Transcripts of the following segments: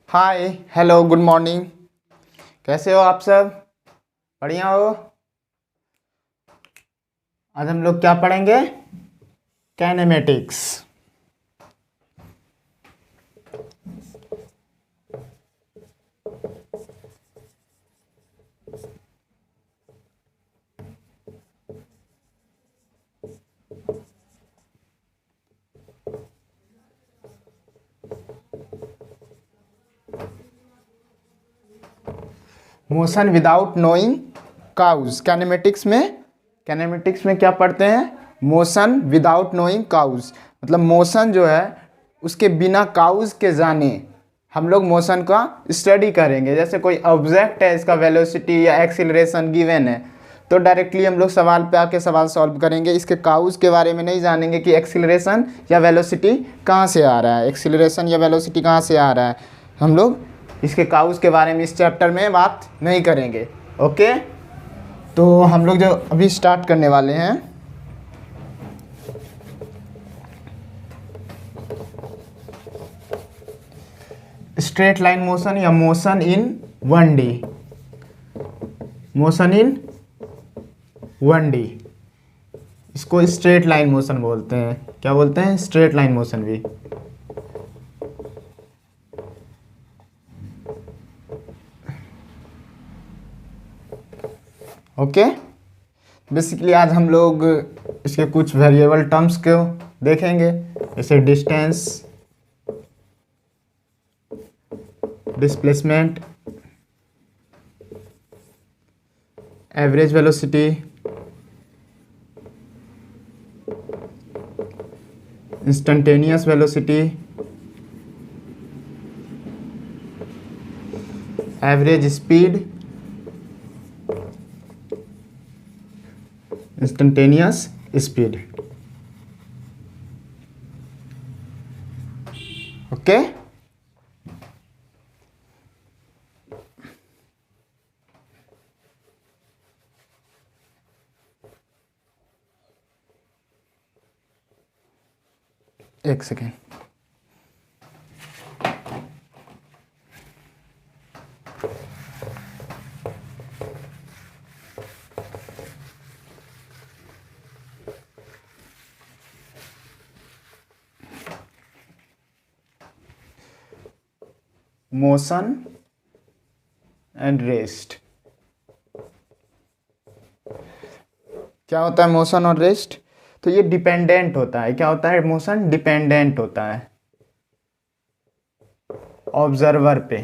हाय, hello, good morning. कैसे हो आप सब? बढ़िया हो? आज हम लोग क्या पढ़ेंगे? Kinematics. Motion without knowing cause. Kinematics में क्या पढ़ते हैं? Motion without knowing cause. मतलब मोशन जो है उसके बिना काउज के जाने हम लोग मोशन का स्टडी करेंगे। जैसे कोई ऑब्जेक्ट है, इसका वेलोसिटी या एक्सीलरेशन गिवन है, तो डायरेक्टली हम लोग सवाल पे आके सवाल सॉल्व करेंगे। इसके काउज के बारे में नहीं जानेंगे कि एक्सीलरेशन या वेलोसिटी कहाँ से आ रहा है, एक्सीलरेशन या वेलोसिटी कहाँ से आ रहा है। हम लोग इसके काउज के बारे में इस चैप्टर में बात नहीं करेंगे। ओके, तो हम लोग जो अभी स्टार्ट करने वाले हैं, स्ट्रेट लाइन मोशन या motion in 1D। Motion in 1D, इसको स्ट्रेट लाइन मोशन बोलते हैं। क्या बोलते हैं? स्ट्रेट लाइन मोशन भी। ओके, बेसिकली आज हम लोग इसके कुछ वेरिएबल टर्म्स को देखेंगे, जैसे distance, displacement, average velocity, instantaneous velocity, average speed, instantaneous speed. Okay, एक सेकेंड। Motion and rest. क्या होता है मोशन और रेस्ट? तो ये डिपेंडेंट होता है। क्या होता है? मोशन डिपेंडेंट होता है ऑब्जर्वर पे।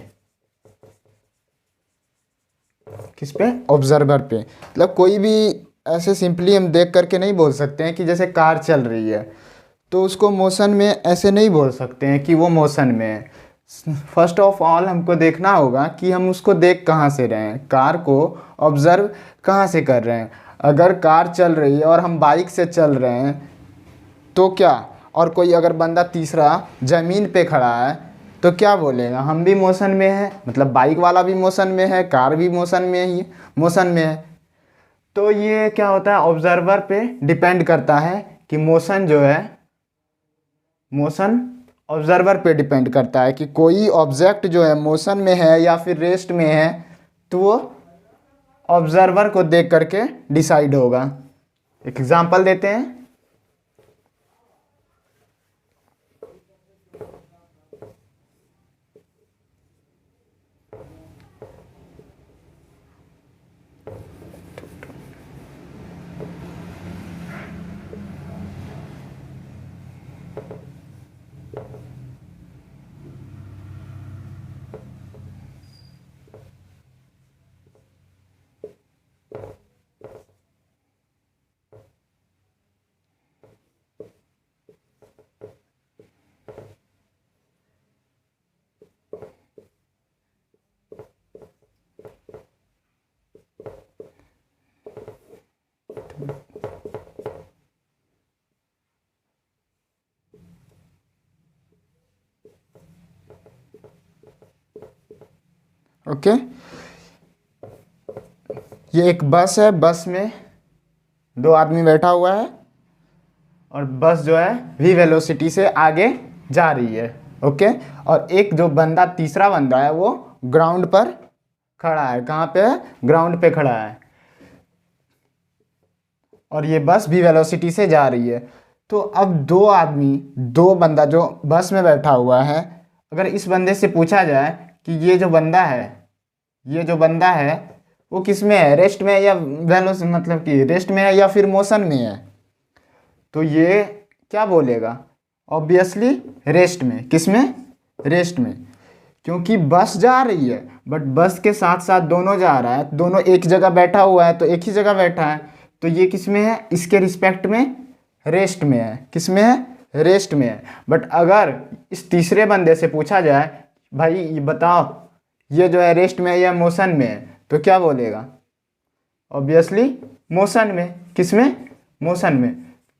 किस पे? ऑब्जर्वर पे। मतलब कोई भी ऐसे सिंपली हम देख करके नहीं बोल सकते हैं कि जैसे कार चल रही है तो उसको मोशन में ऐसे नहीं बोल सकते हैं कि वो मोशन में है। फर्स्ट ऑफ ऑल हमको देखना होगा कि हम उसको देख कहाँ से रहे हैं, कार को ऑब्जर्व कहाँ से कर रहे हैं। अगर कार चल रही है और हम बाइक से चल रहे हैं तो क्या, और कोई अगर बंदा तीसरा ज़मीन पे खड़ा है तो क्या बोलेगा? हम भी मोशन में है, मतलब बाइक वाला भी मोशन में है, कार भी मोशन में है। तो ये क्या होता है, ऑब्जर्वर पे डिपेंड करता है कि मोशन जो है, मोशन ऑब्जर्वर पे डिपेंड करता है कि कोई ऑब्जेक्ट जो है मोशन में है या फिर रेस्ट में है, तो वो ऑब्जर्वर को देख करके डिसाइड होगा। एक एग्जांपल देते हैं। ओके, ये एक बस है, बस में दो आदमी बैठा हुआ है और बस जो है वी वेलोसिटी से आगे जा रही है। ओके, और एक जो बंदा, तीसरा बंदा है, वो ग्राउंड पर खड़ा है। कहाँ पे है? ग्राउंड पे खड़ा है और ये बस वी वेलोसिटी से जा रही है। तो अब दो आदमी, दो बंदा जो बस में बैठा हुआ है, अगर इस बंदे से पूछा जाए कि ये जो बंदा है, ये जो बंदा है वो किस में है, रेस्ट में है या वेलोस मतलब कि रेस्ट में है या फिर मोशन में है, तो ये क्या बोलेगा? ऑब्वियसली रेस्ट में। किस में? रेस्ट में, क्योंकि बस जा रही है बट बस के साथ साथ दोनों जा रहा है, दोनों एक जगह बैठा हुआ है तो एक ही जगह बैठा है, तो ये किस में है? इसके रिस्पेक्ट में रेस्ट में है। किस में है? रेस्ट में है। बट अगर इस तीसरे बंदे से पूछा जाए भाई ये बताओ ये जो है रेस्ट में है या मोशन में है, तो क्या बोलेगा? ऑब्वियसली मोशन में। किस में? मोशन में।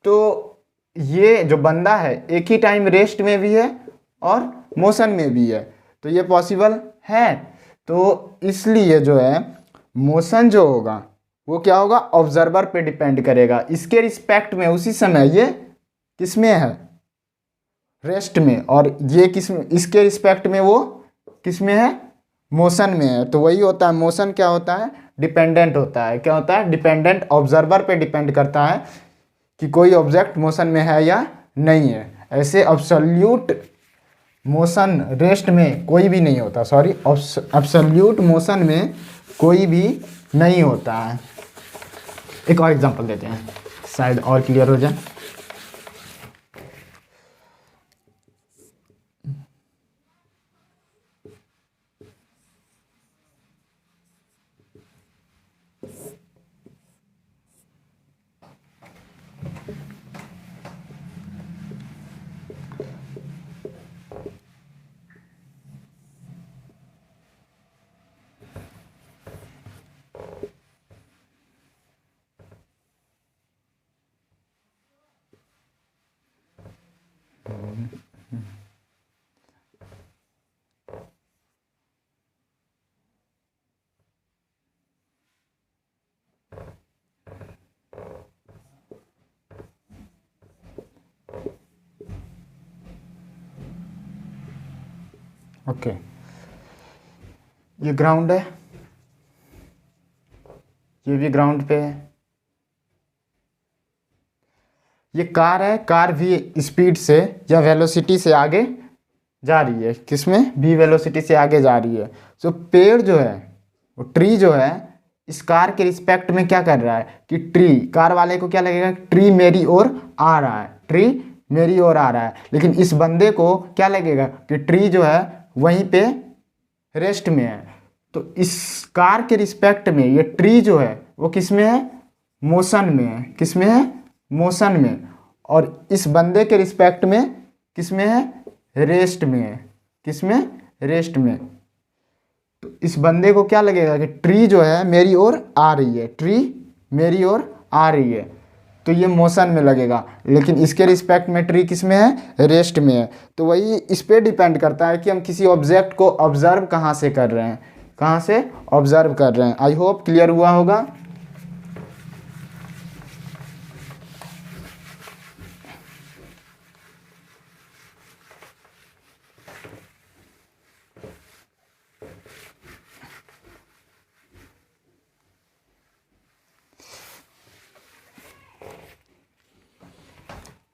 तो ये जो बंदा है एक ही टाइम रेस्ट में भी है और मोशन में भी है, तो ये पॉसिबल है। तो इसलिए जो है मोशन जो होगा वो क्या होगा? ऑब्जर्वर पे डिपेंड करेगा। इसके रिस्पेक्ट में उसी समय ये किस में है? रेस्ट में। और ये किस में? इसके रिस्पेक्ट में वो किस में है? मोशन में है। तो वही होता है, मोशन क्या होता है? डिपेंडेंट होता है। क्या होता है? डिपेंडेंट। ऑब्जर्वर पे डिपेंड करता है कि कोई ऑब्जेक्ट मोशन में है या नहीं है। ऐसे अब्सोल्यूट मोशन रेस्ट में कोई भी नहीं होता, सॉरी, अब्सोल्यूट मोशन में कोई भी नहीं होता है। एक और एग्जांपल देते हैं, शायद और क्लियर हो जाए। ओके, ये ग्राउंड है, ये भी ग्राउंड पे है। ये कार है, कार भी स्पीड से या वेलोसिटी से आगे जा रही है। किसमें? भी वेलोसिटी से आगे जा रही है। तो पेड़ जो है, वो ट्री जो है, इस कार के रिस्पेक्ट में क्या कर रहा है कि ट्री, कार वाले को क्या लगेगा? ट्री मेरी ओर आ रहा है, ट्री मेरी ओर आ रहा है। लेकिन इस बंदे को क्या लगेगा कि ट्री जो है वहीं पे रेस्ट में है। तो इस कार के रिस्पेक्ट में ये ट्री जो है वो किस में है? मोशन में है। किस में है? मोशन में। और इस बंदे के रिस्पेक्ट में किस में है? रेस्ट में है। किस में? रेस्ट में। तो इस बंदे को क्या लगेगा कि ट्री जो है मेरी ओर आ रही है, ट्री मेरी ओर आ रही है, तो ये मोशन में लगेगा। लेकिन इसके रिस्पेक्ट में ट्री किस में है? रेस्ट में है। तो वही इस पे डिपेंड करता है कि हम किसी ऑब्जेक्ट को ऑब्जर्व कहाँ से कर रहे हैं, कहाँ से ऑब्जर्व कर रहे हैं। आई होप क्लियर हुआ होगा।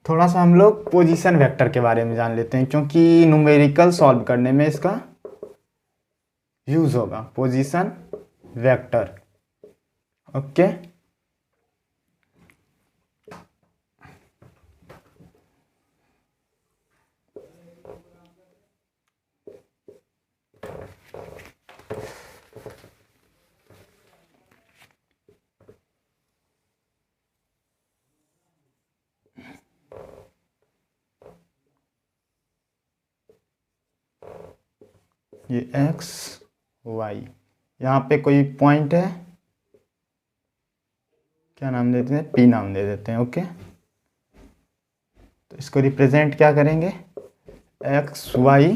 थोड़ा सा हम लोग पोजीशन वेक्टर के बारे में जान लेते हैं, क्योंकि न्यूमेरिकल सॉल्व करने में इसका यूज होगा। Position vector, okay. ये एक्स वाई, यहाँ पे कोई पॉइंट है, क्या नाम देते हैं? पी नाम दे देते हैं, ओके। तो इसको रिप्रेजेंट क्या करेंगे? एक्स वाई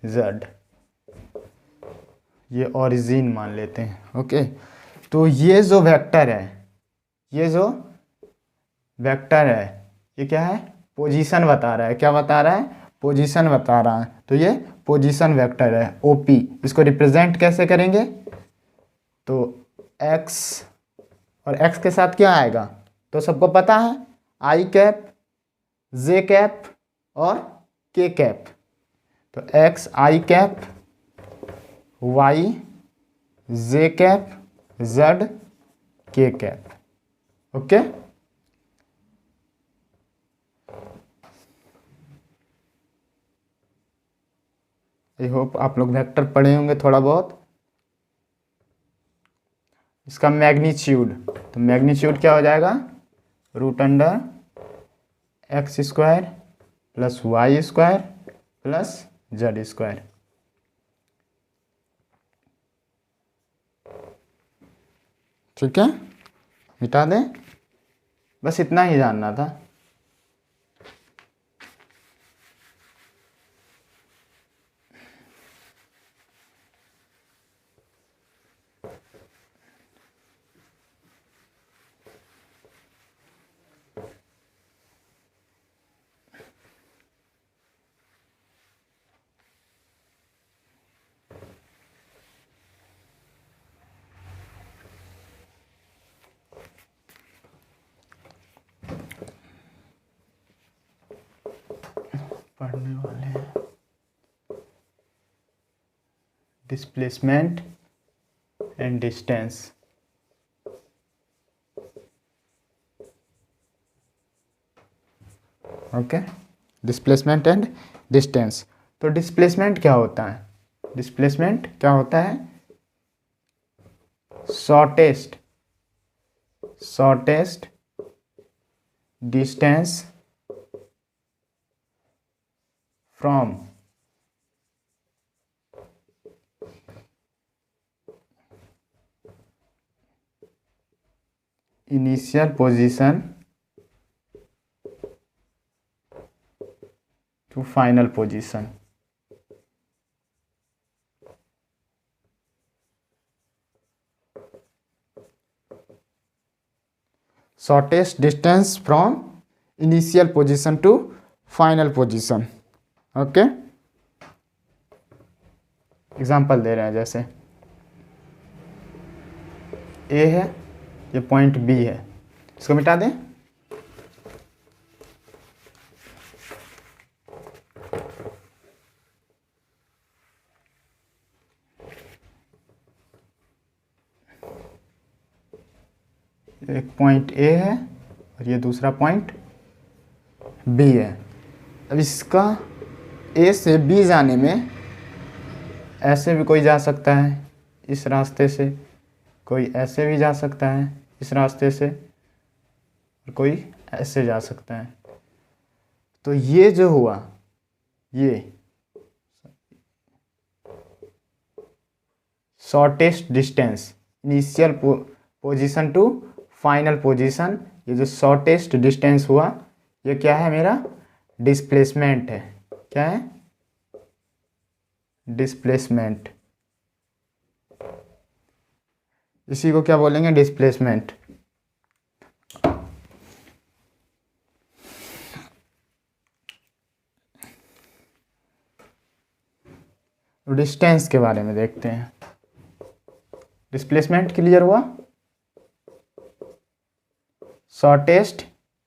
जेड, ये ओरिजिन मान लेते हैं, ओके। तो ये जो वेक्टर है, ये जो वेक्टर है, ये क्या है? पोजीशन बता रहा है। क्या बता रहा है? पोजीशन बता रहा है। तो ये पोजीशन वेक्टर है ओपी। इसको रिप्रेजेंट कैसे करेंगे? तो एक्स, और एक्स के साथ क्या आएगा? तो सबको पता है, आई कैप, जे कैप और के कैप। तो एक्स आई कैप, वाई जे कैप, जेड के कैप। ओके, आई होप आप लोग वेक्टर पढ़े होंगे थोड़ा बहुत। इसका मैग्नीट्यूड, तो मैग्नीट्यूड क्या हो जाएगा? Root under X square plus Y square plus Z square. ठीक है, मिटा दें, बस इतना ही जानना था। पढ़ने वाले हैं displacement and distance. Okay, displacement and distance. तो डिस्प्लेसमेंट क्या होता है? डिस्प्लेसमेंट क्या होता है? Shortest distance from initial position to final position. Shortest distance from initial position to final position. Okay, example दे रहे हैं, जैसे ए है, ये पॉइंट बी है, इसको मिटा दें। एक पॉइंट ए है और ये दूसरा पॉइंट बी है। अब इसका ए से बी जाने में ऐसे भी कोई जा सकता है, इस रास्ते से, कोई ऐसे भी जा सकता है इस रास्ते से, और कोई ऐसे जा सकता है। तो ये जो हुआ, ये shortest distance initial position to final position, ये जो शॉर्टेस्ट डिस्टेंस हुआ, ये क्या है? मेरा डिस्प्लेसमेंट है। क्या है? डिस्प्लेसमेंट। इसी को क्या बोलेंगे? डिस्प्लेसमेंट। डिस्टेंस के बारे में देखते हैं। डिस्प्लेसमेंट क्लियर हुआ? Shortest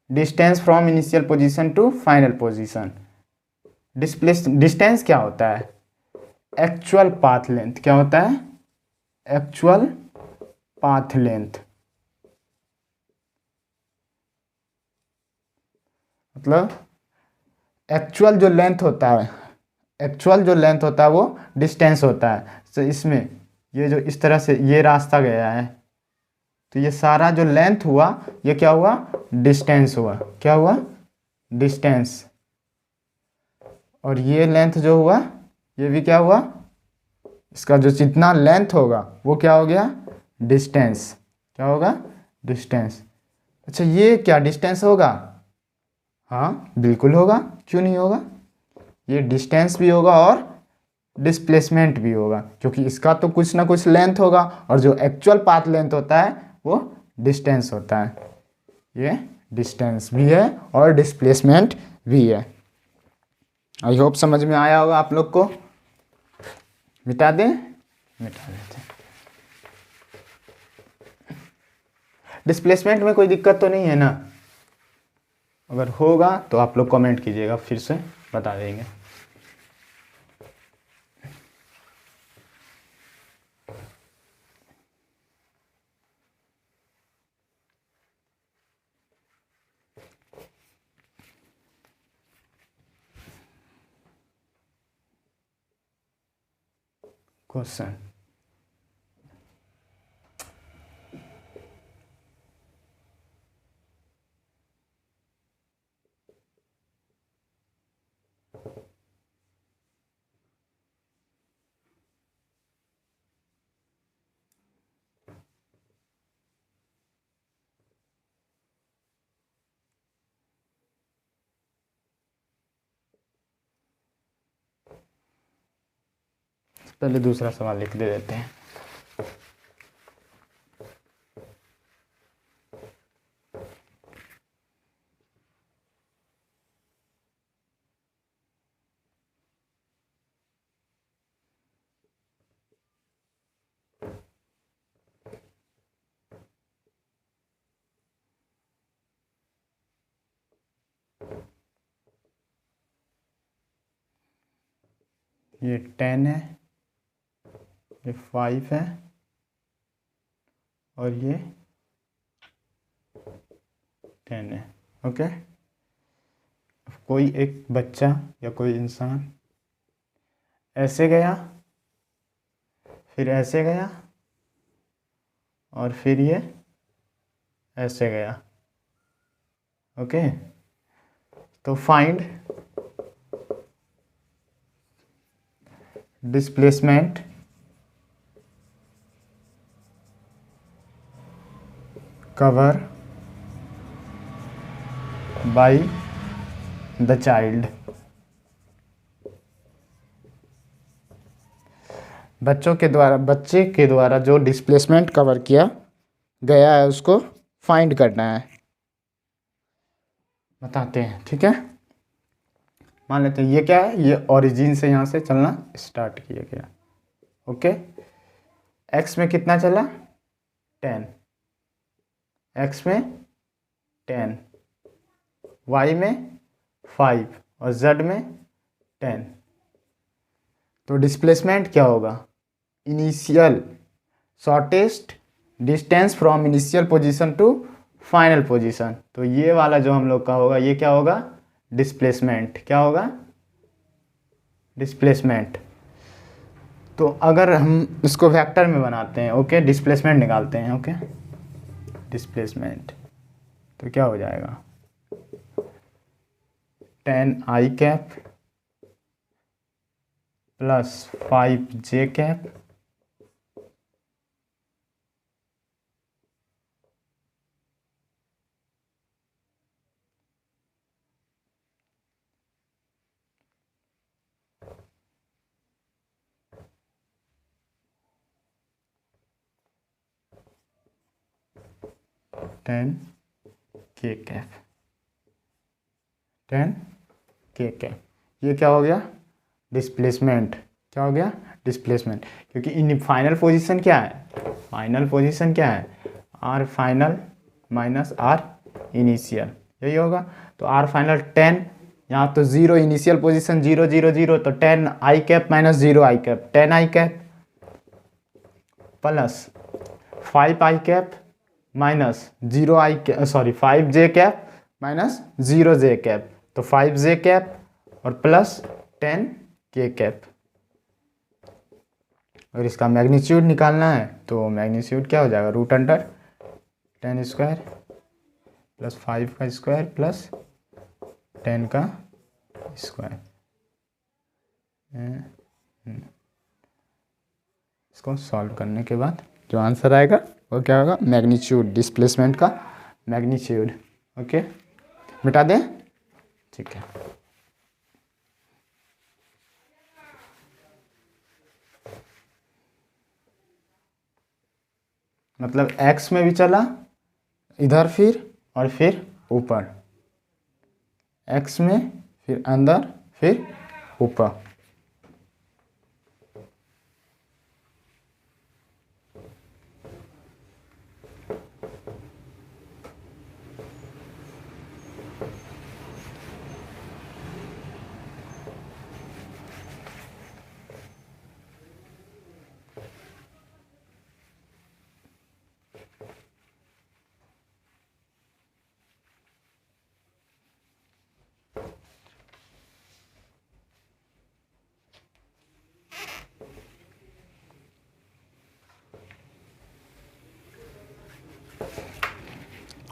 distance from initial position to final position. Distance क्या होता है? Actual path length. क्या होता है? Actual path length. मतलब एक्चुअल जो लेंथ होता है, एक्चुअल जो लेंथ होता है वो डिस्टेंस होता है। तो इसमें ये जो इस तरह से ये रास्ता गया है, तो ये सारा जो लेंथ हुआ, ये क्या हुआ? डिस्टेंस हुआ। क्या हुआ? डिस्टेंस। और ये लेंथ जो हुआ, ये भी क्या हुआ? इसका जो जितना लेंथ होगा वो क्या हो गया? डिस्टेंस। क्या होगा? डिस्टेंस। अच्छा, ये क्या डिस्टेंस होगा? हाँ बिल्कुल होगा, क्यों नहीं होगा? ये डिस्टेंस भी होगा और डिस्प्लेसमेंट भी होगा, क्योंकि इसका तो कुछ ना कुछ लेंथ होगा और जो एक्चुअल पाथ लेंथ होता है वो डिस्टेंस होता है। ये डिस्टेंस भी है और डिस्प्लेसमेंट भी है। आई होप समझ में आया होगा आप लोग को। मिटा दें, मिटा देते हैं। डिस्प्लेसमेंट में कोई दिक्कत तो नहीं है ना? अगर होगा तो आप लोग कमेंट कीजिएगा, फिर से बता देंगे। क्वेश्चन पहले दूसरा सवाल लिख दे देते हैं। ये 10 है, ये 5 है और ये 10 है। ओके, कोई एक बच्चा या कोई इंसान ऐसे गया, फिर ऐसे गया और फिर ये ऐसे गया। ओके, तो find displacement cover by the child. बच्चे के द्वारा जो डिस्प्लेसमेंट कवर किया गया है उसको फाइंड करना है। बताते हैं, ठीक है। मान लेते हैं ये क्या है, ये ओरिजिन से यहाँ से चलना स्टार्ट किया गया। ओके, एक्स में कितना चला 10, एक्स में 10, वाई में 5 और जेड में 10। तो डिस्प्लेसमेंट क्या होगा, initial shortest distance from initial position to final position. तो ये वाला जो हम लोग का होगा, ये क्या होगा, डिस्प्लेसमेंट। क्या होगा, डिस्प्लेसमेंट। तो अगर हम इसको वेक्टर में बनाते हैं, ओके, डिस्प्लेसमेंट निकालते हैं, ओके, डिस्प्लेसमेंट तो क्या हो जाएगा, 10i cap plus 5j cap ten के कैप, 10k कैप। ये क्या हो गया, डिस्प्लेसमेंट। क्या हो गया, डिस्प्लेसमेंट। क्योंकि इन फाइनल पोजीशन क्या है, फाइनल पोजीशन क्या है, R final minus R initial, यही होगा। तो आर फाइनल 10, यहाँ तो 0 इनिशियल पोजीशन 0 0 0, तो 10i cap minus 0i cap 10i cap plus 5i cap minus 0i cap, sorry 5j cap minus 0j cap, तो 5j कैप और प्लस 10k कैप। और इसका मैग्नीट्यूड निकालना है, तो मैग्नीट्यूड क्या हो जाएगा, रूट अंडर 10 स्क्वायर प्लस 5 का स्क्वायर प्लस 10 का स्क्वायर। इसको सॉल्व करने के बाद जो आंसर आएगा वो क्या होगा, मैग्नीट्यूड, डिस्प्लेसमेंट का मैग्नीट्यूड। ओके, मिटा दें, ठीक है। मतलब एक्स में भी चला इधर फिर और फिर ऊपर, एक्स में फिर अंदर फिर ऊपर।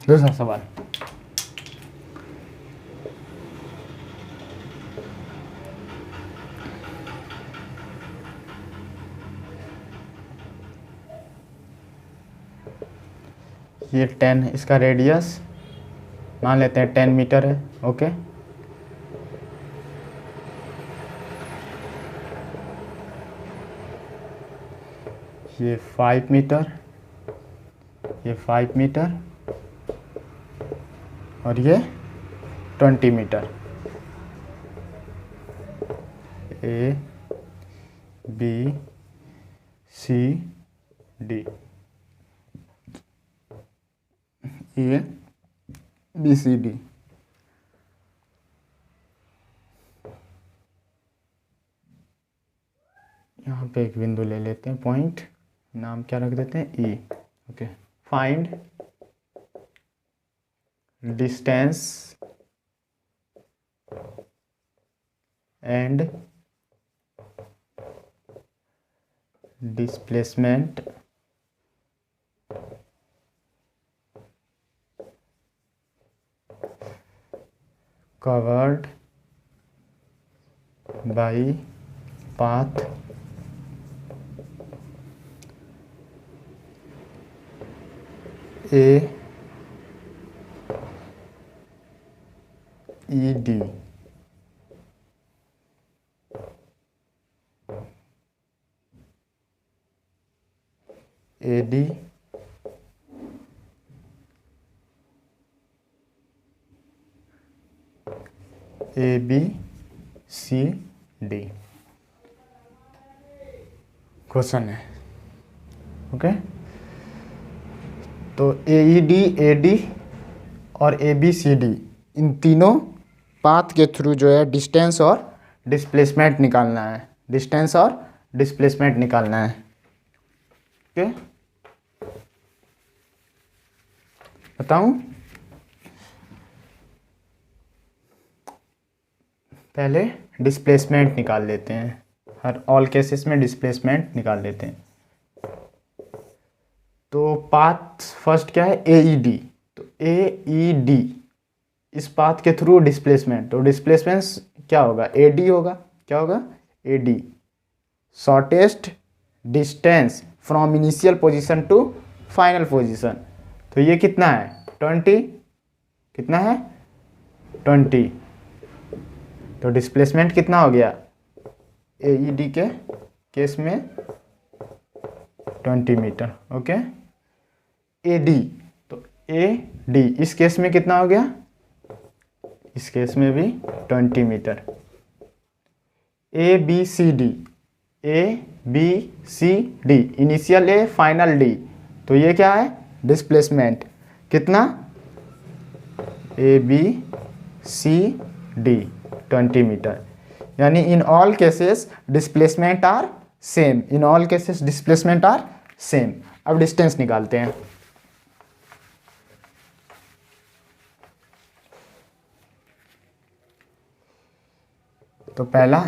दूसरा सवाल, ये 10, इसका रेडियस मान लेते हैं 10 मीटर है। ओके, ये 5 मीटर, ये 5 मीटर और ये 20 metre. A B C D, A B C D. यहाँ पे एक बिंदु ले लेते हैं, पॉइंट, नाम क्या रख देते हैं, E. Okay, find distance and displacement covered by path A E D A D A B C D question है। ओके, तो AED AD और ABCD इन तीनों पाथ के थ्रू जो है डिस्टेंस और डिस्प्लेसमेंट निकालना है, डिस्टेंस और डिस्प्लेसमेंट निकालना है। ओके, बताऊं, पहले डिस्प्लेसमेंट निकाल लेते हैं, हर ऑल केसेस में डिस्प्लेसमेंट निकाल लेते हैं। तो पाथ फर्स्ट क्या है, AED, तो AED इस पाथ के थ्रू डिस्प्लेसमेंट, तो डिस्प्लेसमेंट क्या होगा, AD होगा। क्या होगा, AD, shortest distance from initial position to final position. तो ये कितना है, 20, कितना है 20, तो डिस्प्लेसमेंट कितना हो गया AED के केस में 20 मीटर। ओके, AD, तो AD इस केस में कितना हो गया, इस केस में भी 20 metre. ABCD, ABCD initial A final D, तो ये क्या है डिस्प्लेसमेंट, कितना ABCD 20 मीटर। यानी in all cases displacement are same, in all cases displacement are same. अब डिस्टेंस निकालते हैं। तो पहला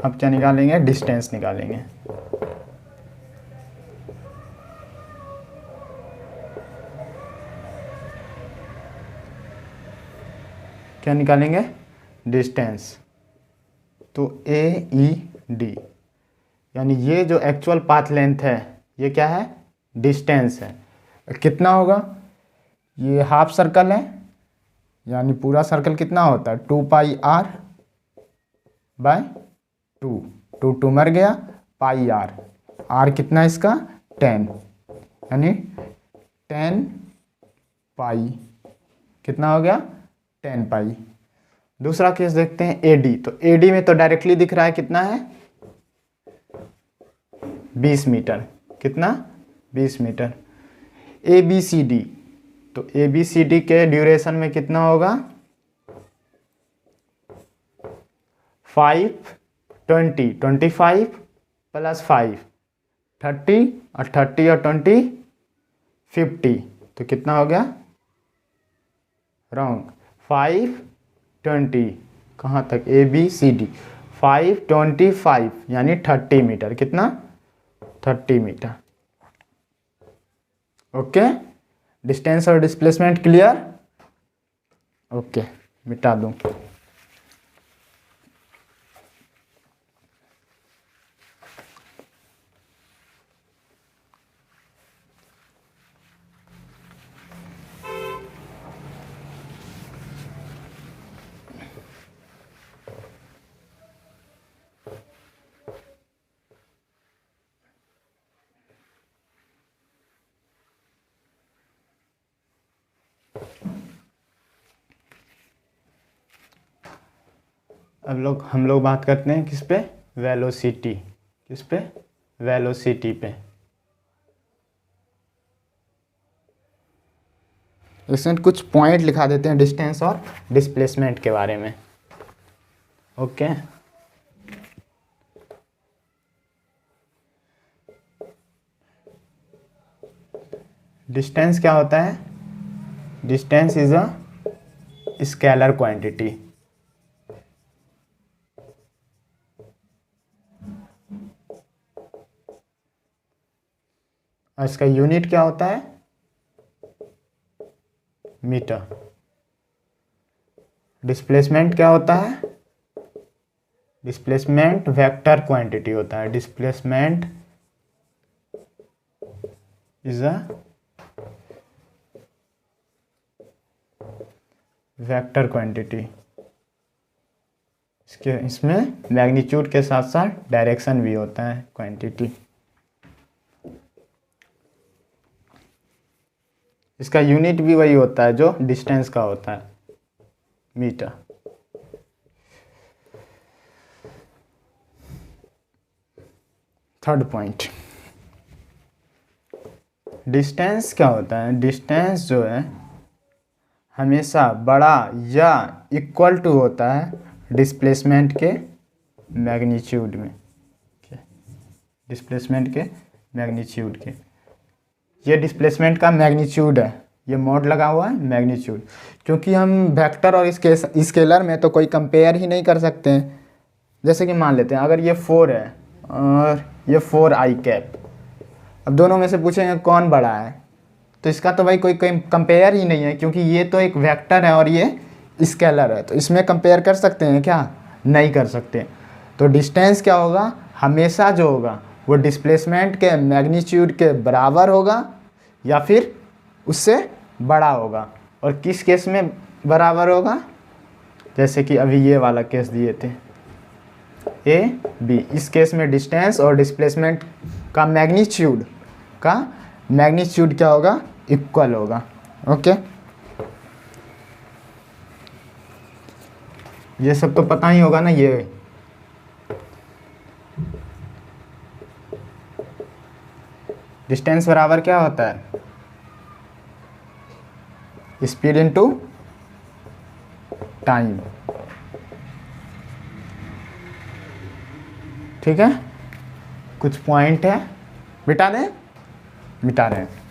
अब क्या निकालेंगे, डिस्टेंस निकालेंगे। क्या निकालेंगे, डिस्टेंस। तो AED यानी ये जो एक्चुअल पाथ लेंथ है ये क्या है, डिस्टेंस है। कितना होगा, ये हाफ सर्कल है, यानी पूरा सर्कल कितना होता है 2πr/2, 2 मर गया, πr, r कितना इसका 10, यानी 10 पाई, कितना हो गया 10 पाई। दूसरा केस देखते हैं एडी, तो एडी में तो डायरेक्टली दिख रहा है कितना है 20 मीटर, कितना 20 metre. A B C D, तो ए बी सी डी के ड्यूरेशन में कितना होगा 5 20 25 प्लस 5 30 और 30 और 20 50, तो कितना हो गया रॉन्ग 5 20, कहाँ तक ए बी सी डी 5 25 यानी 30 मीटर, कितना 30 मीटर। ओके, डिस्टेंस और डिस्प्लेसमेंट क्लियर। ओके, मिटा दूं। अब हम लोग बात करते हैं किस पे, वेलोसिटी, किस पे वेलोसिटी पे। इसमें कुछ पॉइंट लिखा देते हैं डिस्टेंस और डिस्प्लेसमेंट के बारे में। ओके, डिस्टेंस क्या होता है, distance is a scalar quantity. और इसका यूनिट क्या होता है मीटर। डिस्प्लेसमेंट क्या होता है, डिस्प्लेसमेंट वेक्टर क्वांटिटी होता है। Displacement is a vector quantity. इसमें मैग्नीट्यूड के साथ साथ डायरेक्शन भी होता है क्वांटिटी। इसका यूनिट भी वही होता है जो डिस्टेंस का होता है, मीटर। थर्ड पॉइंट, डिस्टेंस क्या होता है, डिस्टेंस जो है हमेशा बड़ा या इक्वल टू होता है डिस्प्लेसमेंट के मैग्नीट्यूड में, डिस्प्लेसमेंट के मैग्नीट्यूड के। ये डिस्प्लेसमेंट का मैग्नीट्यूड है, ये मोड लगा हुआ है मैग्नीट्यूड, क्योंकि हम वेक्टर और स्केलर में तो कोई कंपेयर ही नहीं कर सकते हैं। जैसे कि मान लेते हैं अगर ये 4 है और ये 4 आई कैप, अब दोनों में से पूछेंगे कौन बड़ा है, तो इसका तो भाई कोई कंपेयर ही नहीं है, क्योंकि ये तो एक वेक्टर है और ये स्केलर है, तो इसमें कंपेयर कर सकते हैं क्या, नहीं कर सकते। तो डिस्टेंस क्या होगा, हमेशा जो होगा वो डिस्प्लेसमेंट के मैग्नीट्यूड के बराबर होगा या फिर उससे बड़ा होगा। और किस केस में बराबर होगा, जैसे कि अभी ये वाला केस दिए थे ए बी, इस केस में डिस्टेंस और डिस्प्लेसमेंट का मैग्नीट्यूड क्या होगा, इक्वल होगा। ओके, ये सब तो पता ही होगा ना। ये डिस्टेंस बराबर क्या होता है, स्पीड इनटू टाइम। ठीक है, कुछ पॉइंट है, मिटा दें, मिटा रहे हैं।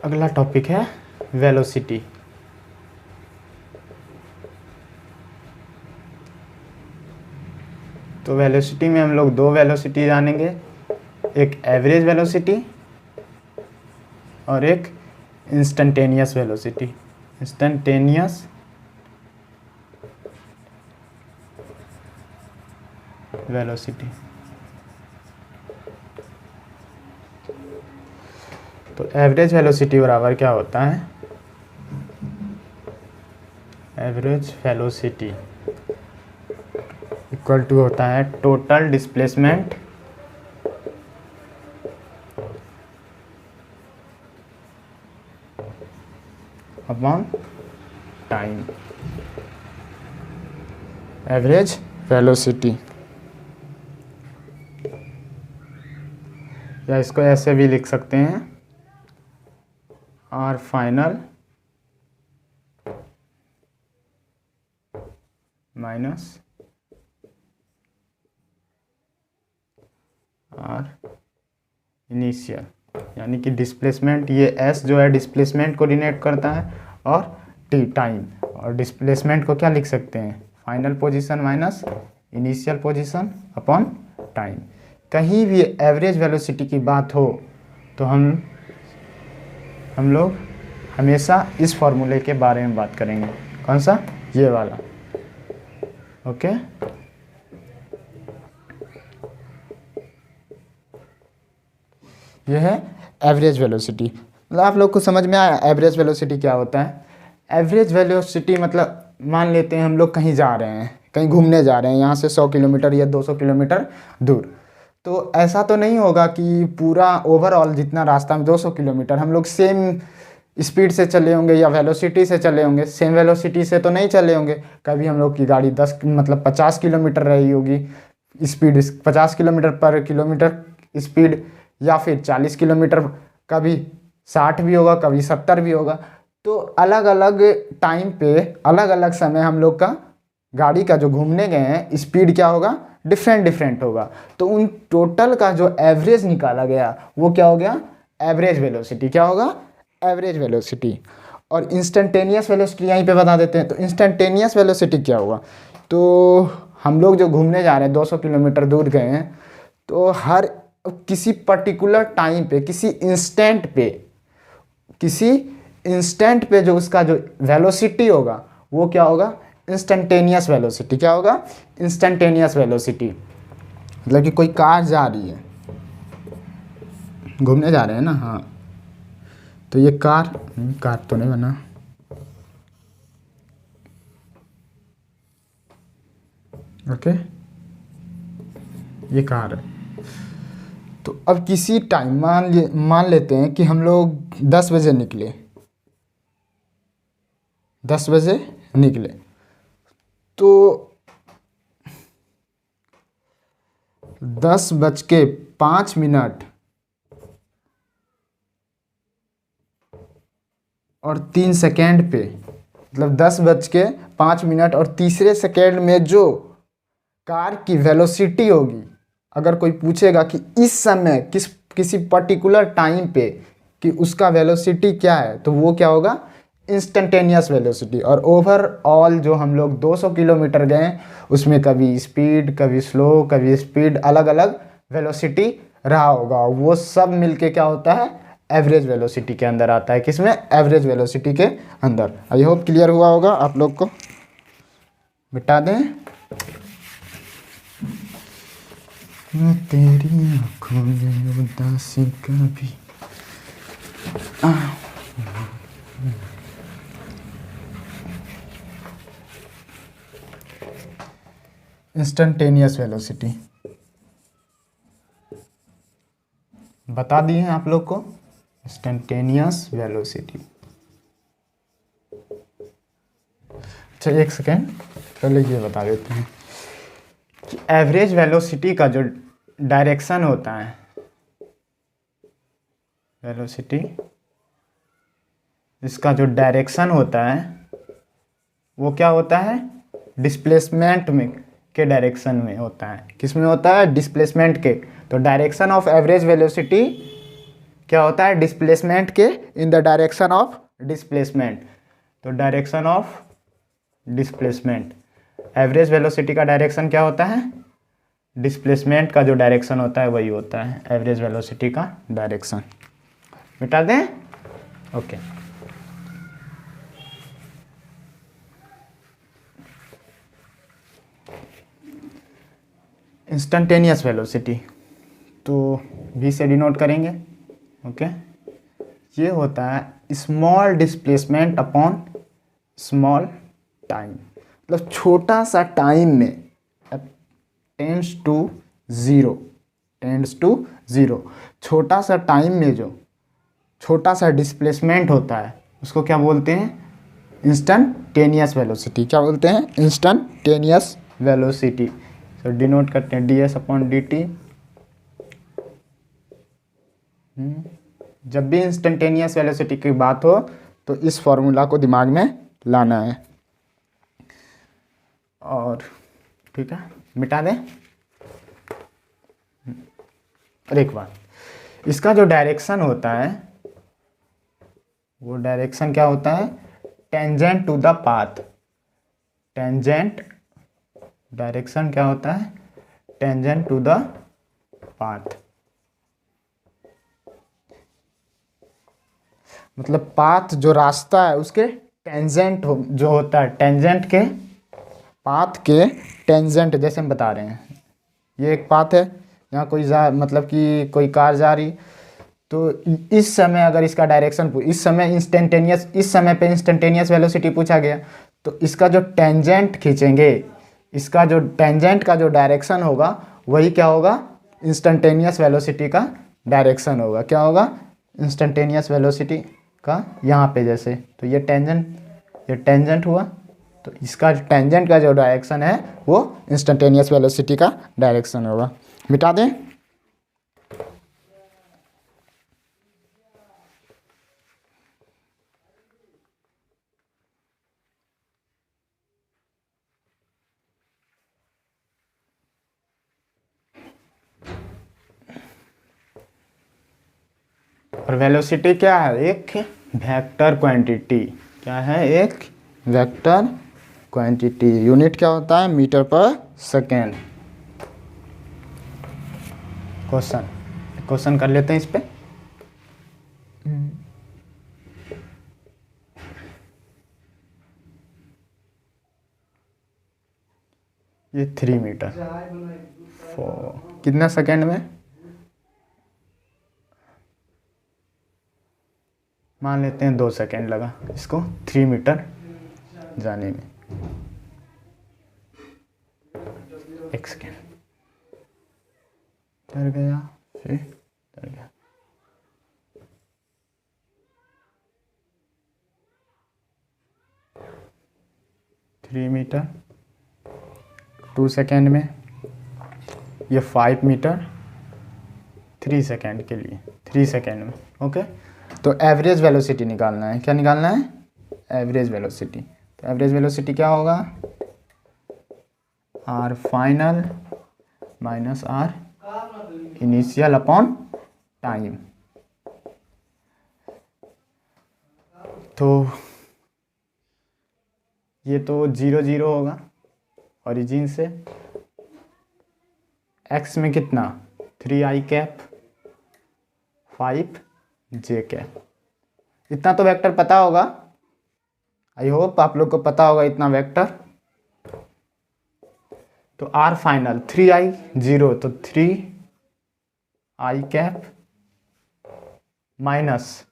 अगला टॉपिक है वेलोसिटी। तो वेलोसिटी में हम लोग 2 वेलोसिटी जानेंगे, एक एवरेज वेलोसिटी और एक इंस्टेंटेनियस वेलोसिटी। Instantaneous velocity. तो एवरेज वेलोसिटी बराबर क्या होता है, एवरेज वेलोसिटी इक्वल टू होता है total displacement upon time, average velocity. या इसको ऐसे भी लिख सकते हैं, R final minus R initial, यानी कि डिस्प्लेसमेंट, ये एस जो है डिस्प्लेसमेंट को डिनोट करता है और टी टाइम, और डिस्प्लेसमेंट को क्या लिख सकते हैं, final position minus initial position upon time. कहीं भी एवरेज वेलोसिटी की बात हो तो हम लोग हमेशा इस फॉर्मूले के बारे में बात करेंगे। कौन सा, ये वाला, ओके। ये है एवरेज वेलोसिटी। मतलब आप लोग को समझ में आया एवरेज वेलोसिटी क्या होता है। एवरेज वेलोसिटी मतलब मान लेते हैं हम लोग कहीं जा रहे हैं, कहीं घूमने जा रहे हैं, यहाँ से 100 किलोमीटर या 200 किलोमीटर दूर, तो ऐसा तो नहीं होगा कि पूरा ओवरऑल जितना रास्ता में 200 किलोमीटर हम लोग सेम स्पीड से चले होंगे या वेलोसिटी से चले होंगे, सेम वेलोसिटी से तो नहीं चले होंगे। कभी हम लोग की गाड़ी 50 किलोमीटर रही होगी स्पीड, 50 किलोमीटर पर किलोमीटर स्पीड, या फिर 40 किलोमीटर, कभी 60 भी होगा, कभी 70 भी होगा। तो अलग अलग टाइम पे अलग अलग समय हम लोग का गाड़ी का जो घूमने गए हैं स्पीड क्या होगा, डिफरेंट होगा। तो उन टोटल का जो एवरेज निकाला गया वो क्या हो गया, एवरेज वेलोसिटी। क्या होगा, एवरेज वेलोसिटी। और इंस्टेंटेनियस वेलोसिटी यहीं पे बता देते हैं। तो इंस्टेंटेनियस वेलोसिटी क्या होगा, तो हम लोग जो घूमने जा रहे हैं 200 किलोमीटर दूर गए हैं, तो हर किसी पर्टिकुलर टाइम पे किसी इंस्टेंट पे जो उसका जो वेलोसिटी होगा वो क्या होगा, इंस्टेंटेनियस वेलोसिटी। क्या होगा, इंस्टेंटेनियस वेलोसिटी। मतलब कि कोई कार जा रही है, घूमने जा रहे हैं ना, हाँ, तो ये कार तो नहीं बना, ओके, ये कार है। तो अब किसी टाइम मान लेते हैं कि हम लोग 10 बजे निकले, 10 बजे निकले, तो 10:05 और 3 सेकेंड पे, मतलब 10:05 और तीसरे सेकेंड में जो कार की वेलोसिटी होगी, अगर कोई पूछेगा कि इस समय किसी पर्टिकुलर टाइम पे कि उसका वेलोसिटी क्या है, तो वो क्या होगा, इंस्टेंटेनियस वेलोसिटी। और ओवरऑल जो हम लोग 200 किलोमीटर गए उसमें कभी स्पीड, कभी स्लो, कभी स्पीड, अलग अलग वेलोसिटी रहा होगा, वो सब मिलके क्या होता है, एवरेज वेलोसिटी के अंदर आता है। किसमें, एवरेज वेलोसिटी के अंदर। आई होप क्लियर हुआ होगा आप लोग को। मिटा दें, मैं तेरी आँखों में उदासी कभी इंस्टेंटेनियस वेलोसिटी बता दिए हैं आप लोग को, इंस्टेंटेनियस वेलोसिटी। अच्छा एक सेकेंड, पहले ये बता देते हैं कि एवरेज वेलोसिटी का जो डायरेक्शन होता है, वेलोसिटी, इसका जो डायरेक्शन होता है वो क्या होता है, डिस्प्लेसमेंट में के डायरेक्शन में होता है। किस में होता है, डिस्प्लेसमेंट के। तो डायरेक्शन ऑफ एवरेज वेलोसिटी क्या होता है, डिस्प्लेसमेंट के, in the direction of displacement. तो direction of displacement, average velocity का डायरेक्शन क्या होता है, डिस्प्लेसमेंट का जो डायरेक्शन होता है वही होता है एवरेज वेलोसिटी का डायरेक्शन। मिटा दें, ओके। इंस्टेंटेनियस वेलोसिटी तो V से डिनोट करेंगे, ओके। ये होता है small displacement upon small time, मतलब छोटा सा टाइम में टेंड्स टू ज़ीरो, छोटा सा टाइम में जो छोटा सा डिस्प्लेसमेंट होता है उसको क्या बोलते हैं? Instantaneous velocity. क्या बोलते हैं? Instantaneous velocity. तो डिनोट करते हैं ds अपॉन dt। जब भी इंस्टेंटेनियस वेलोसिटी की बात हो तो इस फॉर्मूला को दिमाग में लाना है। और ठीक है, मिटा दें। और एक बात, इसका जो डायरेक्शन होता है वो डायरेक्शन क्या होता है? Tangent to the path. Tangent direction क्या होता है? Tangent to the path. मतलब पाथ जो रास्ता है उसके टेंजेंट जो होता है, टेंजेंट के पाथ के टेंजेंट, जैसे हम बता रहे हैं ये एक पाथ है, यहाँ कोई मतलब कि कोई कार जा रही, तो इस समय अगर इसका डायरेक्शन इस समय पे इंस्टेंटेनियस वेलोसिटी पूछा गया तो इसका जो टेंजेंट खींचेंगे, इसका जो टेंजेंट का जो डायरेक्शन होगा वही क्या होगा? इंस्टेंटेनियस वेलोसिटी का डायरेक्शन होगा। क्या होगा? इंस्टेंटेनियस वेलोसिटी का, यहाँ पे जैसे, तो ये टेंजेंट हुआ, तो इसका टेंजेंट का जो डायरेक्शन है वो इंस्टेंटेनियस वेलोसिटी का डायरेक्शन होगा। मिटा दें। और वेलोसिटी क्या है? एक वेक्टर क्वांटिटी। क्या है? एक वेक्टर क्वांटिटी। यूनिट क्या होता है? मीटर पर सेकेंड। क्वेश्चन कर लेते हैं इस पे। ये 3 मीटर कितना सेकेंड में? मान लेते हैं 2 सेकेंड लगा इसको 3 मीटर जाने में। 1 सेकेंड डर गया, फिर डर गया। थ्री मीटर 2 सेकेंड में, ये 5 मीटर 3 सेकेंड के लिए, 3 सेकेंड में। ओके, तो एवरेज वेलोसिटी निकालना है। क्या निकालना है? Average velocity. तो एवरेज वेलोसिटी क्या होगा? R final minus R initial upon time. तो ये तो 0 0 होगा ओरिजिन से। एक्स में कितना? 3i cap 5j cap. इतना तो वेक्टर पता होगा, आई होप आप लोग को पता होगा इतना वेक्टर। तो आर फाइनल 3i 0, तो 3i cap minus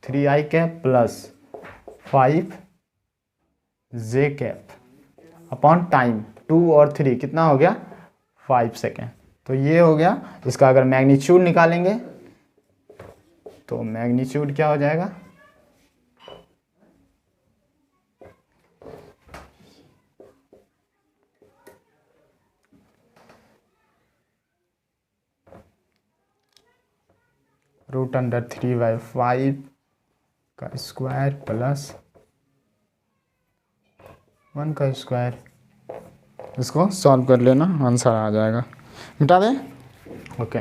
3i cap plus 5j cap upon time 2 और 3 कितना हो गया? 5 सेकेंड। तो ये हो गया। इसका अगर मैग्नीट्यूड निकालेंगे तो मैग्नीट्यूड क्या हो जाएगा? √3/5 का स्क्वायर प्लस 1 का स्क्वायर। इसको सॉल्व कर लेना, आंसर आ जाएगा। मिटा दें। ओके,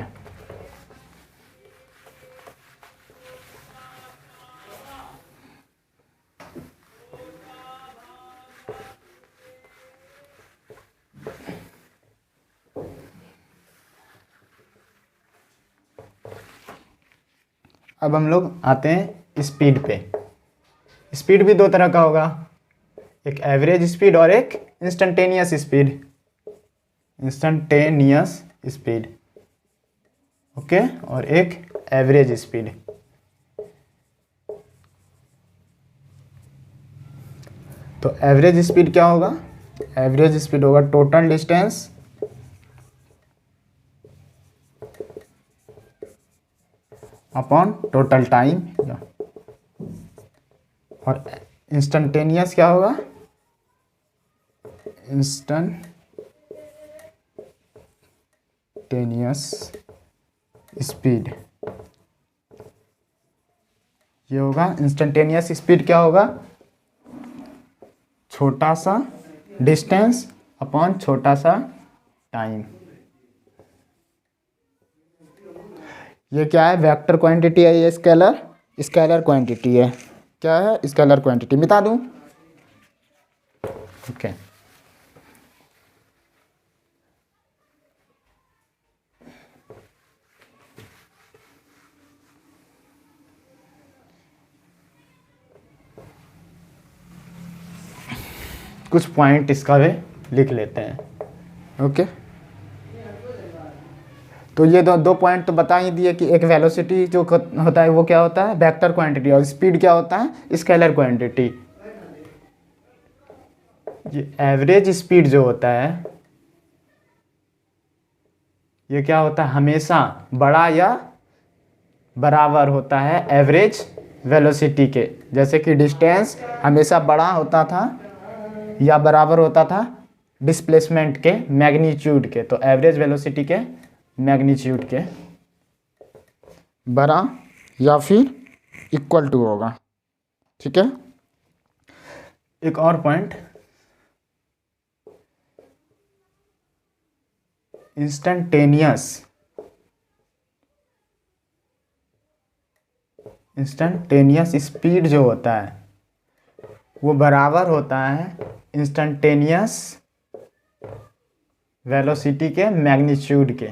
अब हम लोग आते हैं स्पीड पे। स्पीड भी 2 तरह का होगा, एक एवरेज स्पीड और एक instantaneous speed. Instantaneous speed. Okay, और एक एवरेज स्पीड। तो एवरेज स्पीड क्या होगा? एवरेज स्पीड होगा total distance upon total time. और इंस्टेंटेनियस क्या होगा? Instantaneous speed. ये होगा इंस्टेंटेनियस स्पीड। क्या होगा? छोटा सा डिस्टेंस अपॉन छोटा सा टाइम। ये क्या है? वेक्टर क्वांटिटी है, ये स्केलर क्वांटिटी है। क्या है? Scalar quantity. मिटा दूं? ओके। कुछ पॉइंट इसका भी लिख लेते हैं। ओके, तो ये दो पॉइंट तो बता ही दिए कि एक वेलोसिटी जो होता है वो क्या होता है? Vector quantity. और स्पीड क्या होता है? Scalar quantity. ये एवरेज स्पीड जो होता है ये क्या होता है? हमेशा बड़ा या बराबर होता है एवरेज वेलोसिटी के। जैसे कि डिस्टेंस हमेशा बड़ा होता था या बराबर होता था डिस्प्लेसमेंट के मैग्नीट्यूड के। तो एवरेज वेलोसिटी के मैग्नीट्यूड के बड़ा या फिर इक्वल टू होगा। ठीक है। एक और पॉइंट, इंस्टेंटेनियस स्पीड जो होता है वो बराबर होता है इंस्टेंटेनियस वेलोसिटी के मैग्नीट्यूड के।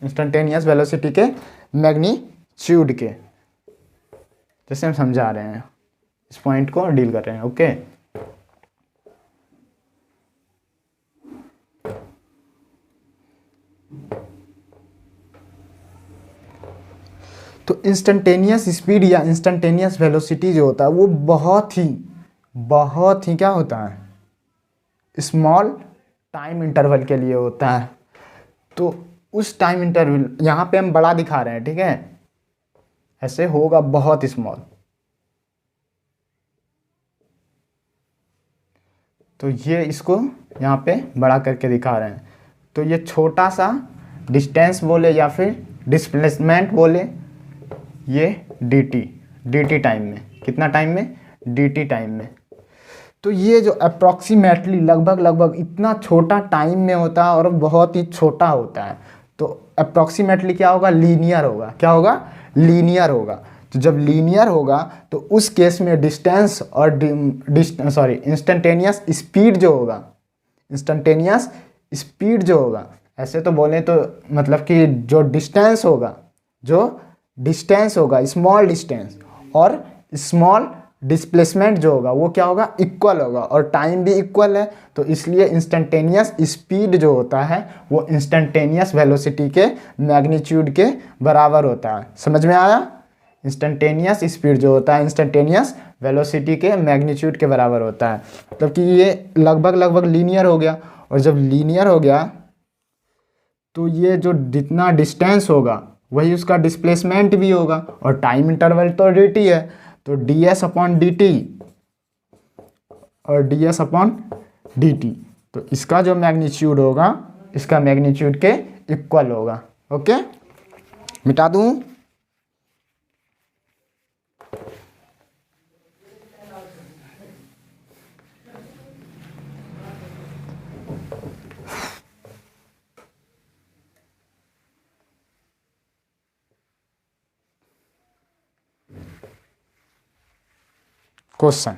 इंस्टेंटेनियस वेलोसिटी के मैग्नीट्यूड के। जैसे हम समझा रहे हैं, इस पॉइंट को डील कर रहे हैं। ओके, तो इंस्टेंटेनियस स्पीड या इंस्टेंटेनियस वेलोसिटी जो होता है वो बहुत ही क्या होता है? स्मॉल टाइम इंटरवल के लिए होता है। तो उस टाइम इंटरवल यहाँ पे हम बड़ा दिखा रहे हैं, ठीक है? ऐसे होगा बहुत स्मॉल। तो ये इसको यहाँ पे बड़ा करके दिखा रहे हैं। तो ये छोटा सा डिस्टेंस बोले या फिर डिस्प्लेसमेंट बोले, ये dt टाइम में। कितना टाइम में? dt टाइम में। तो ये जो अप्रॉक्सीमेटली लगभग इतना छोटा टाइम में होता है और बहुत ही छोटा होता है। तो अप्रॉक्सीमेटली क्या होगा? लीनियर होगा। क्या होगा? लीनियर होगा। तो जब लीनियर होगा तो उस केस में डिस्टेंस और इंस्टेंटेनियस स्पीड जो होगा, ऐसे तो बोले तो मतलब कि जो डिस्टेंस होगा स्मॉल डिस्टेंस और स्मॉल डिस्प्लेसमेंट जो होगा वो क्या होगा? इक्वल होगा। और टाइम भी इक्वल है, तो इसलिए इंस्टेंटेनियस स्पीड जो होता है वो इंस्टेंटेनियस वेलोसिटी के मैग्नीट्यूड के बराबर होता है। समझ में आया? इंस्टेंटेनियस स्पीड जो होता है इंस्टेंटेनियस वेलोसिटी के मैग्नीट्यूड के बराबर होता है। मतलब कि ये लगभग लीनियर हो गया। और जब लीनियर हो गया तो ये जो जितना डिस्टेंस होगा वही उसका डिस्प्लेसमेंट भी होगा। और टाइम इंटरवल तो dt है, तो ds अपॉन dt और ds अपॉन dt। तो इसका जो मैग्नीट्यूड होगा इसका मैग्नीट्यूड के इक्वल होगा। ओके, मिटा दूं? क्वेश्चन,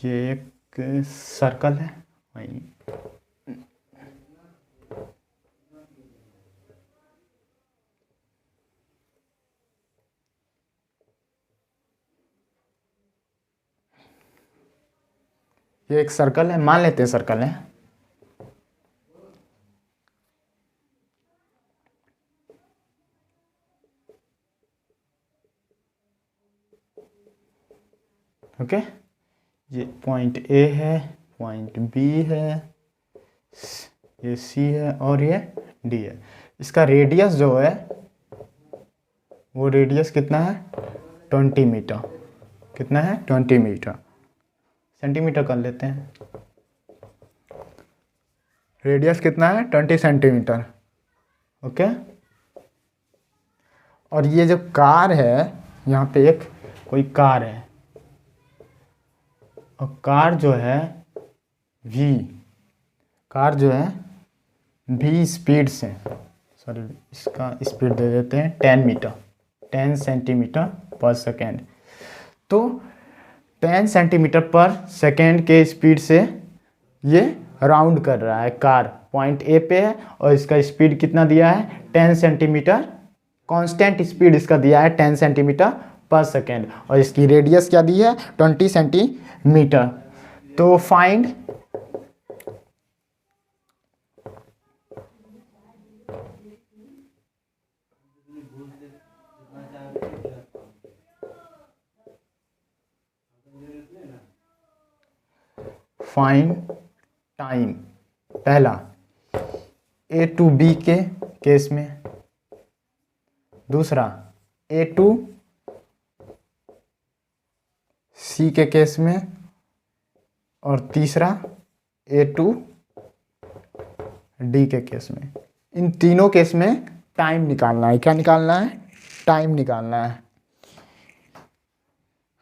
ये एक सर्कल है वही, ये एक सर्कल है, मान लेते हैं सर्कल है। ओके, ये पॉइंट ए है, पॉइंट बी है, ये सी है और ये डी है। इसका रेडियस जो है वो रेडियस कितना है 20 मीटर। कितना है 20 मीटर। सेंटीमीटर कर लेते हैं। रेडियस कितना है 20 सेंटीमीटर। ओके, और ये जो कार है, यहाँ पे एक कोई कार है और कार जो है वी, कार जो है वी स्पीड से, सॉरी इसका स्पीड दे देते हैं 10 मीटर, 10 सेंटीमीटर पर सेकेंड। तो 10 सेंटीमीटर पर सेकेंड के स्पीड से ये राउंड कर रहा है। कार पॉइंट ए पे है और इसका स्पीड कितना दिया है 10 सेंटीमीटर, कांस्टेंट स्पीड इसका दिया है 10 सेंटीमीटर पर सेकेंड और इसकी रेडियस क्या दी है 20 सेंटीमीटर। तो फाइंड टाइम। पहला ए टू बी के केस में, दूसरा ए टू सी के केस में और तीसरा ए टू डी के केस में। इन तीनों केस में टाइम निकालना है। क्या निकालना है? टाइम निकालना है।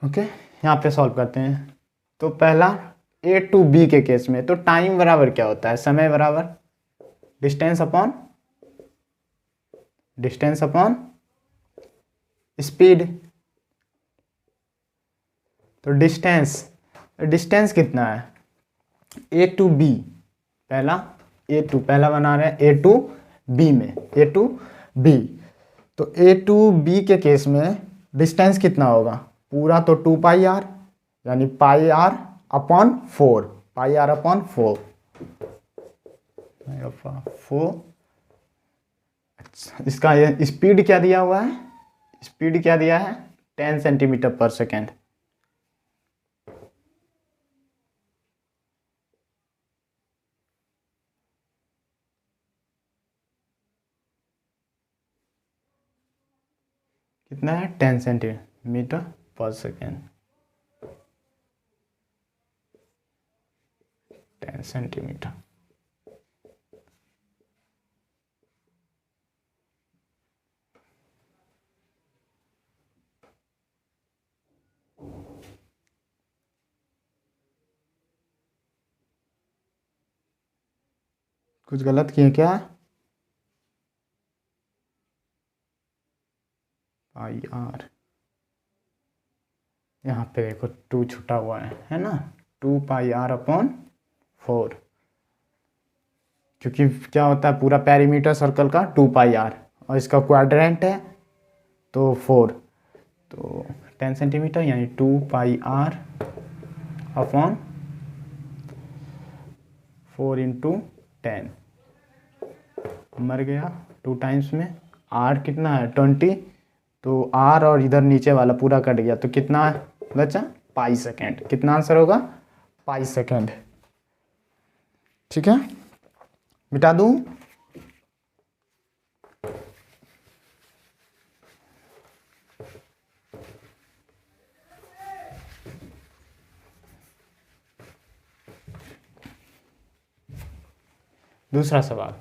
ओके, यहाँ पे सॉल्व करते हैं। तो पहला ए टू बी के केस में, तो टाइम बराबर क्या होता है? समय बराबर डिस्टेंस अपॉन स्पीड। तो डिस्टेंस कितना है? ए टू बी, पहला बना रहे हैं ए टू बी में, ए टू बी। तो ए टू बी के केस में डिस्टेंस कितना होगा? पूरा तो 2 पाई आर, यानी pi r upon 4, pi r upon 4। अच्छा, इसका ये स्पीड क्या दिया हुआ है? स्पीड क्या दिया है? 10 सेंटीमीटर पर सेकेंड। कितना है? 10 सेंटीमीटर पर सेकेंड। 10 सेंटीमीटर। कुछ गलत किए क्या? पाई आर, यहाँ पे देखो 2 छुटा हुआ है ना? 2 पाई आर अपॉन 4, क्योंकि क्या होता है पूरा पेरीमीटर सर्कल का 2 पाई आर और इसका क्वाड्रेंट है तो 4। तो 10 सेंटीमीटर यानी 2 पाई आर अपॉन 4 इंटू 10, मर गया 2 टाइम्स में। आर कितना है 20, तो आर और इधर नीचे वाला पूरा कट गया, तो कितना बचा? पाई सेकेंड। कितना आंसर होगा? पाई सेकेंड। ठीक है, मिटा दूं? दूसरा सवाल,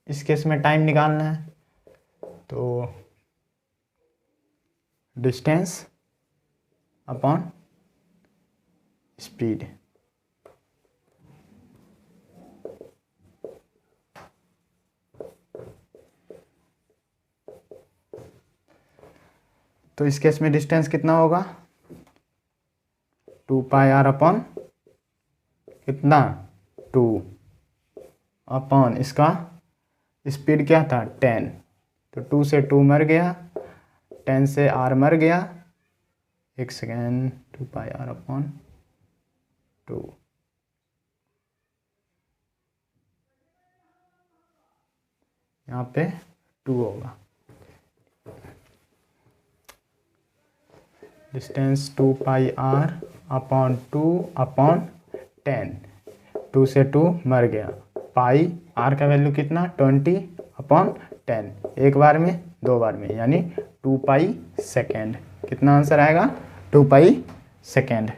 इस केस में टाइम निकालना है। तो डिस्टेंस अपॉन स्पीड। तो इस केस में डिस्टेंस कितना होगा? 2 पाई आर अपॉन कितना? 2 अपॉन इसका स्पीड क्या था 10, तो 2 से 2 मर गया, 10 से आर मर गया। एक सेकेंड, 2 पाई आर अपॉन 2 यहाँ पे 2 होगा। डिस्टेंस 2 पाई r अपॉन 2 अपॉन 10, 2 से 2 मर गया, पाई r का वैल्यू कितना 20 अपॉन 10, एक बार में 2 बार में, यानी 2 पाई सेकेंड। कितना आंसर आएगा 2 पाई सेकेंड।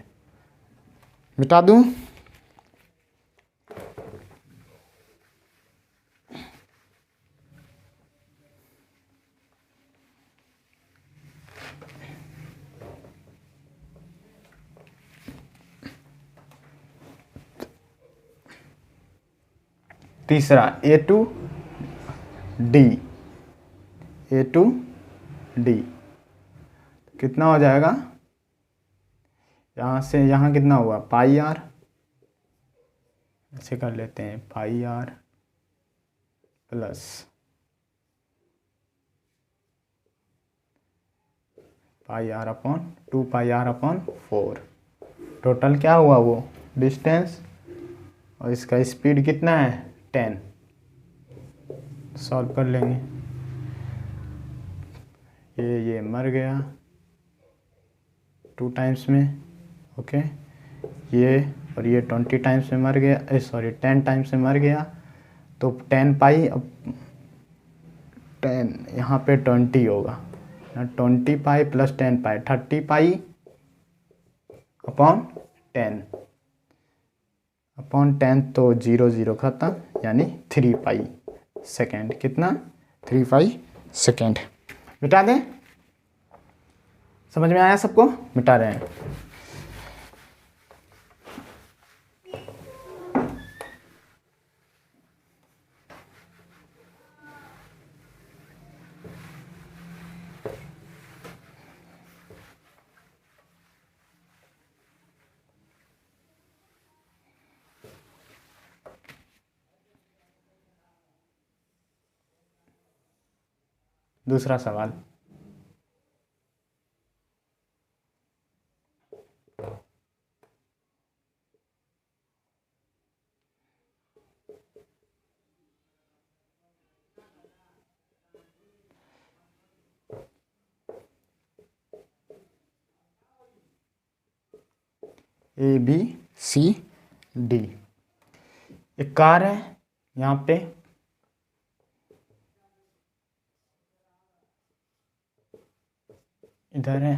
मिटा दूं? तीसरा A टू D कितना हो जाएगा, यहाँ से यहाँ कितना हुआ पाई r, ऐसे कर लेते हैं पाई r plus pi r upon 2 पाई r अपॉन 4, टोटल क्या हुआ वो डिस्टेंस, और इसका स्पीड कितना है 10। सॉल्व कर लेंगे, ये मर गया 2 टाइम्स में, ओके, ये और ये 20 टाइम्स में मर गया, सॉरी 10 टाइम्स में मर गया, तो 10 पाई, अब 10 यहाँ पे 20 होगा, 20 पाई प्लस 10 पाई 30 पाई अपॉन 10 अपॉन 10, तो 0 0 खत्म, यानी 3 पाई सेकेंड। कितना 3 पाई सेकेंड। मिटा दें? समझ में आया सबको? मिटा रहे हैं। दूसरा सवाल, ABCD, एक कार है, यहाँ पे इधर है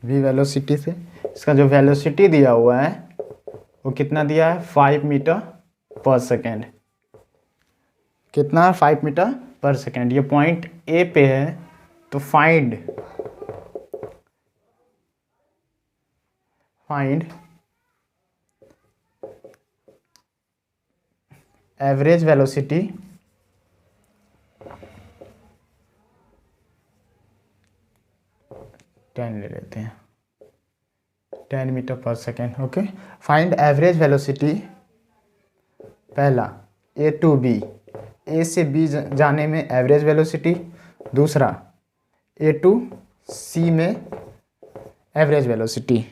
v वेलोसिटी से, इसका जो वेलोसिटी दिया हुआ है वो कितना दिया है 5 मीटर पर सेकेंड। कितना 5 मीटर पर सेकेंड। ये पॉइंट A पे है, तो फाइंड एवरेज वेलोसिटी टेन ले लेते हैं, 10 मीटर पर second, okay. Find average velocity, पहला A टू B, A से B जाने में एवरेज वेलोसिटी, दूसरा A टू C में एवरेज वेलोसिटी।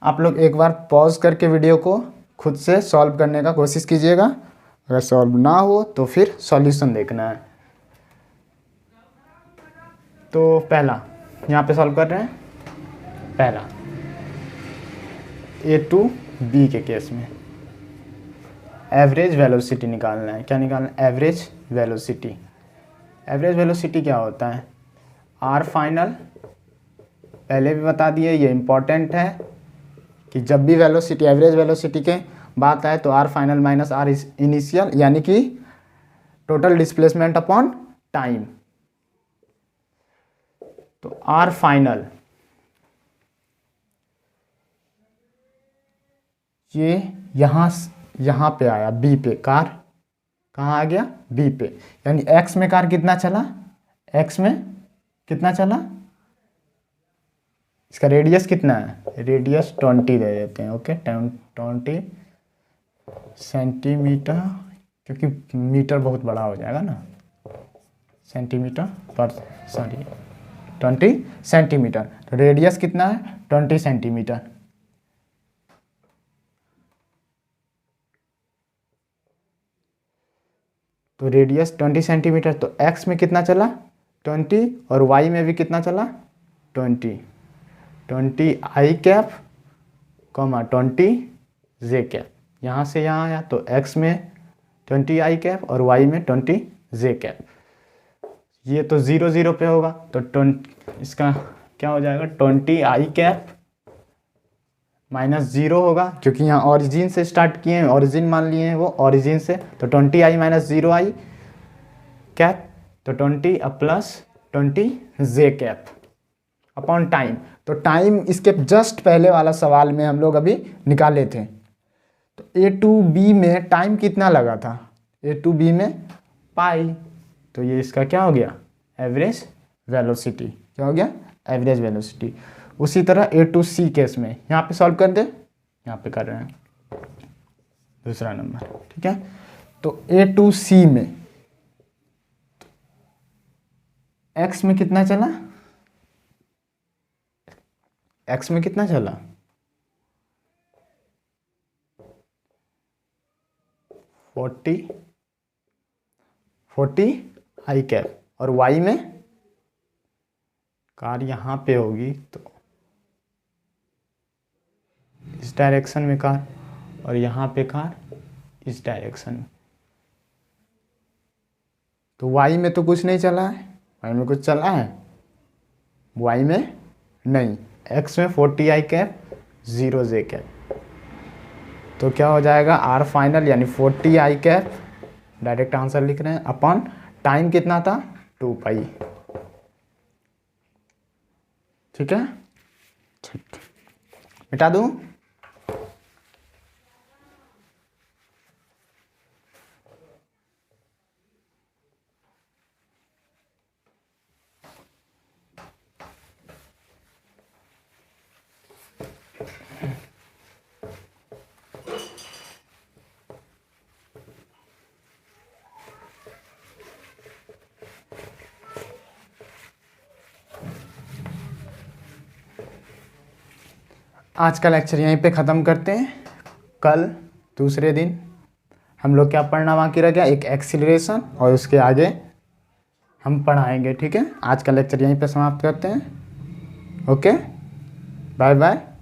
आप लोग एक बार पॉज करके वीडियो को खुद से सॉल्व करने का कोशिश कीजिएगा, अगर सॉल्व ना हो तो फिर सॉल्यूशन देखना है। तो पहला यहाँ पे सॉल्व कर रहे हैं, पहला A टू B के केस में एवरेज वेलोसिटी निकालना है। क्या निकालना है? Average velocity. एवरेज वेलोसिटी क्या होता है? आर फाइनल, पहले भी बता दिए, ये इम्पॉर्टेंट है कि जब भी वेलोसिटी एवरेज वेलोसिटी के बात आए तो R final minus R initial, यानी कि टोटल डिस्प्लेसमेंट अपॉन टाइम। तो आर फाइनल ये यहाँ पे आया बी पे, कार कहाँ आ गया? बी पे, यानी एक्स में कार कितना चला? एक्स में कितना चला? इसका रेडियस कितना है? रेडियस 20 दे देते हैं, ओके, 20 सेंटीमीटर, क्योंकि मीटर बहुत बड़ा हो जाएगा ना, सेंटीमीटर पर, सॉरी 20 सेंटीमीटर। तो रेडियस कितना है? 20 सेंटीमीटर। तो तो रेडियस 20 सेंटीमीटर, तो एक्स में कितना चला 20 और वाई में भी कितना चला 20, 20 आई कैप कॉमा 20 जे कैप। यहाँ से यहाँ आया तो एक्स में 20 आई कैप और वाई में 20 जे कैप। ये तो 0 0 पे होगा, तो 20 इसका क्या हो जाएगा 20 आई कैप माइनस 0 होगा, क्योंकि यहाँ ऑरिजिन से स्टार्ट किए हैं, ऑरिजिन मान लिए हैं वो ऑरिजिन से, तो 20 आई माइनस 0 आई कैप, तो 20 प्लस 20 जे कैप अपॉन टाइम। तो टाइम इसके जस्ट पहले वाला सवाल में हम लोग अभी निकाले थे। तो ए टू बी में टाइम कितना लगा था, ए टू बी में पाई, तो ये इसका क्या हो गया एवरेज वेलोसिटी, क्या हो गया एवरेज वेलोसिटी। उसी तरह ए टू सी केस में यहाँ पे सॉल्व कर दे, यहाँ पे कर रहे हैं दूसरा नंबर, ठीक है। तो ए टू सी में एक्स में कितना चला, एक्स में कितना चला 40 आई कैप, और वाई में कार यहाँ पे होगी तो इस डायरेक्शन में कार, और यहाँ पे कार इस डायरेक्शन में। तो वाई में तो कुछ नहीं चला है, वाई में कुछ चला है वाई में नहीं, एक्स में 40 आई कैप 0 जे कैप, तो क्या हो जाएगा आर फाइनल यानी 40 आई कैप, डायरेक्ट आंसर लिख रहे हैं, अपॉन टाइम कितना था 2 पाई, ठीक है। ठीक, मिटा दूं, आज का लेक्चर यहीं पे ख़त्म करते हैं। कल दूसरे दिन हम लोग क्या पढ़ना बाकी रह गया, एक एक्सीलरेशन, और उसके आगे हम पढ़ाएंगे, ठीक है। आज का लेक्चर यहीं पे समाप्त करते हैं। Okay, bye bye.